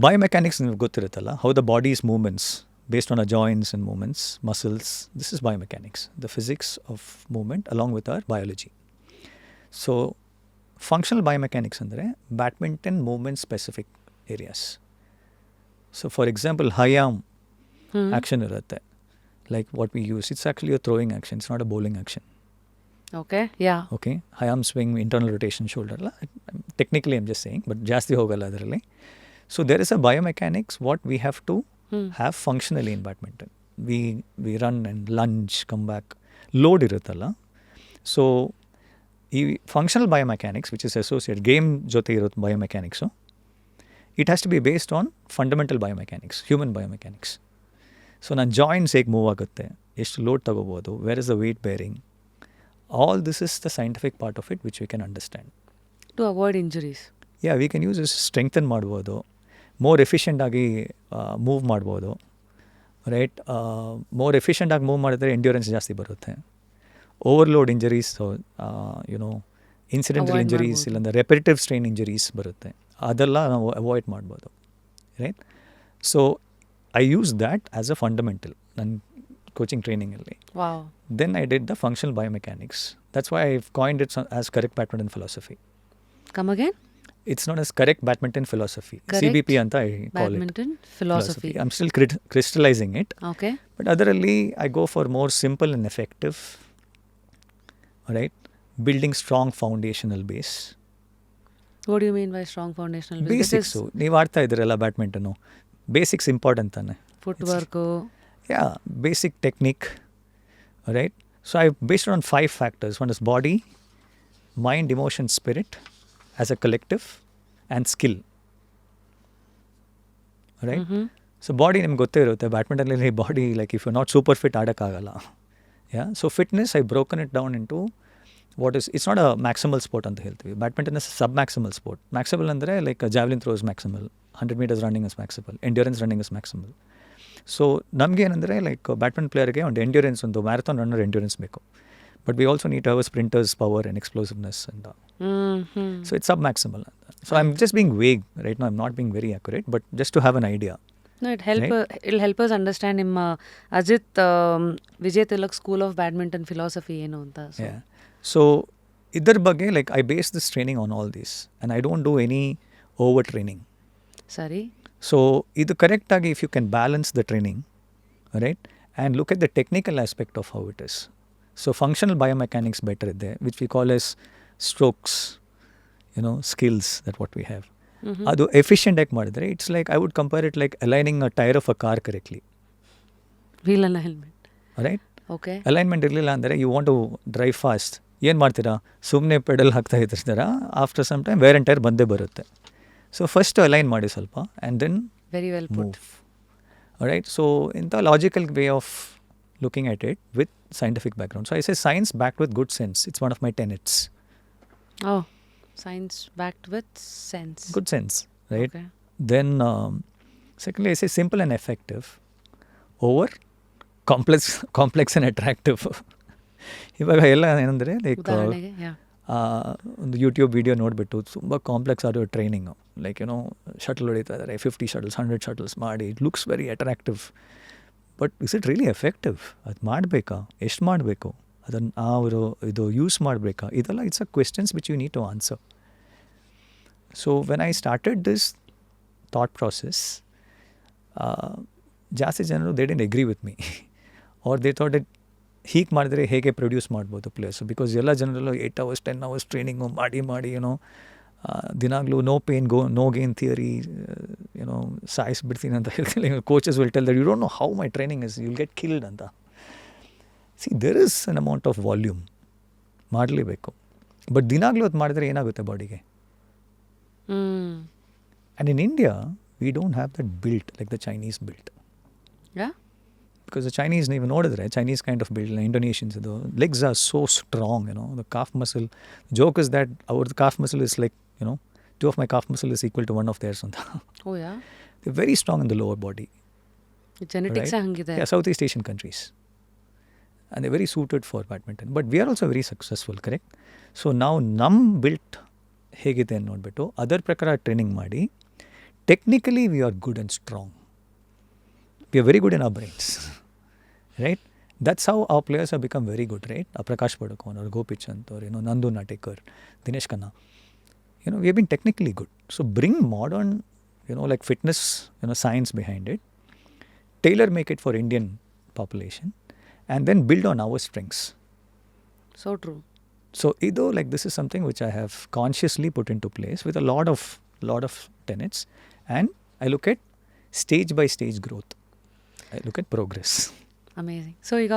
Biomechanics ನಿಮ್ಗೆ ಗೊತ್ತಿರುತ್ತಲ್ಲ, how the bodies movements based on our joints and movements, muscles. This is biomechanics, the physics of movement along with our biology. So, functional biomechanics ಅಂದರೆ badminton movement specific areas. So, for example, high arm action ಇರುತ್ತೆ. Like what we use, it's actually a throwing action, it's not a bowling action. Okay, yeah. Okay, high arm swing, internal rotation shoulder. Technically, I'm just saying, but ಜಾಸ್ತಿ ಹೋಗಲ್ಲ ಅದರಲ್ಲಿ. So, there is a biomechanics what we have to have functionally in badminton. We run and lunge, come back. Load ಇರುತ್ತಲ್ಲ. So, ಈ functional biomechanics, which is associated, game ಜೊತೆ ಇರುತ್ತೆ biomechanics, it has to be based on fundamental biomechanics, human biomechanics. So, ನನ್ನ joints ಹೇಗೆ move ಆಗುತ್ತೆ, ಎಷ್ಟು load ತಗೋಬೋದು, where is the weight bearing, all this is the scientific part of it which we can understand. To avoid injuries. Yeah, we can use this strengthen ಮಾಡ್ಬೋದು, more efficient ಆಗಿ move ಮಾಡ್ಬೋದು, right. More efficient ಆಗಿ move ಮಾಡಿದ್ರೆ endurance ಜಾಸ್ತಿ ಬರುತ್ತೆ. Overload injuries, YONO incidental injuries ಇಲ್ಲಾಂದ್ರೆ repetitive strain injuries ಬರುತ್ತೆ, ಅದೆಲ್ಲ ನಾವು ಅವಾಯ್ಡ್ ಮಾಡ್ಬೋದು, right. So I use that as a fundamental ನನ್ನ coaching training alli. Wow. Then I did the functional biomechanics. That's why I've coined it as correct badminton philosophy. Come again? It's known as correct badminton philosophy. Correct CBP anta I call badminton it. philosophy. I'm still crystallizing it. Okay. But otherly I go for more simple and effective, right? Building strong foundational base. What do you mean by strong foundational base? Basics. ನೀವು ಆಡ್ತಾ ಇದ್ದೀರಲ್ಲ badminton, basics important ತಾನೆ. Footwork. Yeah, basic technique, right? So I based it on 5 factors. One is body, mind, emotion, spirit as a collective, and skill, right? So body ನಿಮ್ಗೆ ಗೊತ್ತೇ ಇರುತ್ತೆ, ಬ್ಯಾಡ್ಮಿಂಟನಲ್ಲಿ body like if you not super fit ಆಡೋಕ್ಕಾಗಲ್ಲ. Yeah, so fitness I broken it down into what is, it's not a maximal sport ಅಂತ ಹೇಳ್ತೀವಿ. Badminton is sub maximal sport. Maximal ಅಂದರೆ like javelin throw is maximal, 100 meters running is maximal, endurance running is maximal. So ನಮಗೆ ಏನಂದರೆ like badminton ಪ್ಲೇಯರ್ಗೆ ಒಂದು endurance, ಒಂದು marathon runner endurance ಬೇಕು. But we also need to have a sprinters power and explosiveness ಅಂತ. So it's sub maximal ಅಂತ. So I am just being vague right no, I am not being very accurate, but just to have an idea. No, it'll help us understand ನಿಮ್ಮ Ajit Vijay Tilak school of badminton philosophy ಏನು ಅಂತ. So ಇದ್ರ ಬಗ್ಗೆ like I base this training on all this and I don't do any over training. ಸರಿ. So ಇದು ಕರೆಕ್ಟಾಗಿ if you can balance the training, right, and look at the technical aspect of how it is. So functional biomechanics better ಇದೆ, which we call as strokes, you know skills that what we have. ಅದು ಎಫಿಷಿಯೆಂಟಾಗಿ ಮಾಡಿದರೆ it's like I would compare it like aligning a tire of a car correctly. Wheel ಅಲ್ಲ helmet, right. Okay. Alignment ಇರಲಿಲ್ಲ ಅಂದರೆ you want to drive fast, ಏನು ಮಾಡ್ತೀರಾ, ಸುಮ್ಮನೆ pedal ಹಾಕ್ತಾ ಇರ್ತೀರ, after some time where and tire ಬಂದೇ ಬರುತ್ತೆ. ಸೊ ಫಸ್ಟ್ ಅಲೈನ್ ಮಾಡಿ ಸ್ವಲ್ಪ and then very well put, right. So ಇಂಥ logical way of looking at it with scientific background. So I say science backed with good sense. It's one of my tenets. Oh, science backed with sense. Good sense, right? Okay. Then secondly, I say simple and effective over complex and attractive. ಇವಾಗ ಎಲ್ಲ ಏನಂದರೆ like ಒಂದು YouTube video ನೋಡಿಬಿಟ್ಟು ತುಂಬ complex ಆಡೋ training, like ಏನೋ shuttle ಹೊಡಿತಾ ಇದ್ದಾರೆ, 50 shuttles 100 shuttles ಮಾಡಿ, it looks very attractive. But is it really effective? ಅದು ಮಾಡಬೇಕಾ, ಎಷ್ಟು ಮಾಡಬೇಕು, ಅದನ್ನು ಅವರು ಇದು ಯೂಸ್ ಮಾಡಬೇಕಾ, ಇದೆಲ್ಲ it's a questions which you need to answer. So when I started this thought process, ಜಾಸ್ತಿ ಜನರು they didn't agree with me, or they thought it ಹೀಗೆ ಮಾಡಿದ್ರೆ ಹೇಗೆ ಪ್ರೊಡ್ಯೂಸ್ ಮಾಡ್ಬೋದು ಪ್ಲೇಯರ್ಸು. ಬಿಕಾಸ್ ಎಲ್ಲ ಜನರಲ್ಲೂ 8 hours 10 hours ಟ್ರೈನಿಂಗು ಮಾಡಿ ಏನೋ ದಿನಾಗಲೂ no pain no gain theory, ಏನೋ ಸಾಯಿಸ್ಬಿಡ್ತೀನಿ ಅಂತ ಹೇಳ್ತೀನಿ. Coaches will tell that you don't know how my training is, you will get killed ಅಂತ. See there is an amount of volume, ಮಾಡಲೇಬೇಕು. ಬಟ್ ದಿನಾಗಲೂ ಅದು ಮಾಡಿದ್ರೆ ಏನಾಗುತ್ತೆ ಬಾಡಿಗೆ? And in India we don't have that built like the Chinese built. Because the Chinese, ನೀವು ನೋಡಿದ್ರೆ Chinese kind of build, Indonesians, the legs are so strong, you know, the calf muscle. The joke is that our calf muscle is like, you know, 2 of my calf muscle is equal to 1 of theirs. Oh yeah? They're very strong in the lower body. Genetics hangide. Yeah, Southeast Asian countries. And they're very suited for badminton. But we are also very successful, correct? So now ನಮ್ಮ built ಹೇಗಿದೆ ನೋಡಿಬಿಟ್ಟು ಅದರ ಪ್ರಕಾರ training ಮಾಡಿ technically we are good and strong. We are very good in our brains, right? That's how our players have become very good, right? Prakash Padukone or Gopi Chand or Nandu Natekar, Dinesh Khanna. We have been technically good. So bring modern, like fitness, science behind it, tailor make it for Indian population, and then build on our strengths. So true. So either like this is something which I have consciously put into place with a lot of tenets, and I look at stage by stage growth. I look at progress. Amazing. So, ಈಗ